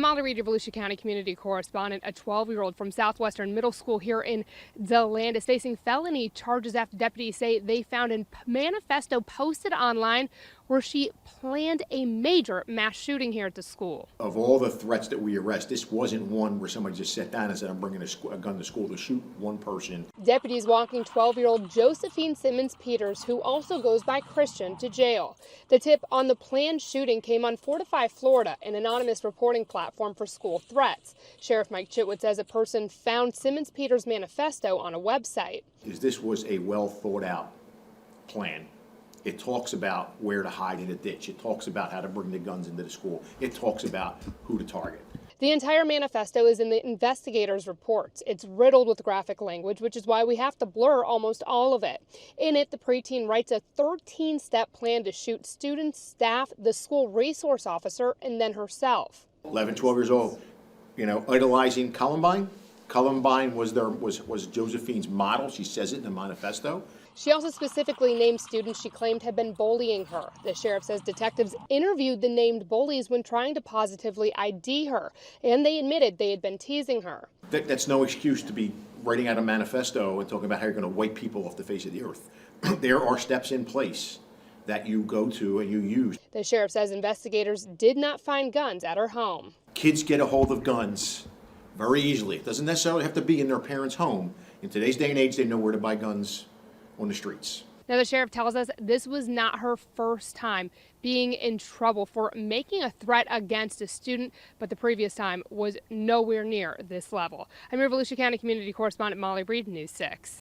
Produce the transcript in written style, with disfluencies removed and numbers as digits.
I'm Molly Reed, your Volusia County Community Correspondent. A 12-year-old from Southwestern Middle School here in DeLand is facing felony charges after deputies say they found a manifesto posted online where she planned a major mass shooting here at the school. Of all the threats that we arrest, this wasn't one where somebody just sat down and said, I'm bringing a gun to school to shoot one person. Deputies walking 12-year-old Josephine Simmons Peters, who also goes by Christian, to jail. The tip on the planned shooting came on 4 to 5 Florida, an anonymous reporting platform for school threats. Sheriff Mike Chitwood says a person found Simmons Peters' manifesto on a website. This was a well thought out plan. It talks about where to hide in a ditch. It talks about how to bring the guns into the school. It talks about who to target. The entire manifesto is in the investigators' reports. It's riddled with graphic language, which is why we have to blur almost all of it. In it, the preteen writes a 13-step plan to shoot students, staff, the school resource officer, and then herself. 11, 12 years old, idolizing Columbine. Columbine was Josephine's model. She says it in the manifesto. She also specifically named students she claimed had been bullying her. The sheriff says detectives interviewed the named bullies when trying to positively ID her, and they admitted they had been teasing her. That's no excuse to be writing out a manifesto and talking about how you're going to wipe people off the face of the earth. There are steps in place that you go to and you use. The sheriff says investigators did not find guns at her home. Kids get a hold of guns very easily. It doesn't necessarily have to be in their parents' home. In today's day and age, they know where to buy guns on the streets. Now, the sheriff tells us this was not her first time being in trouble for making a threat against a student, but the previous time was nowhere near this level. I'm your Volusia County Community Correspondent Molly Reed, News 6.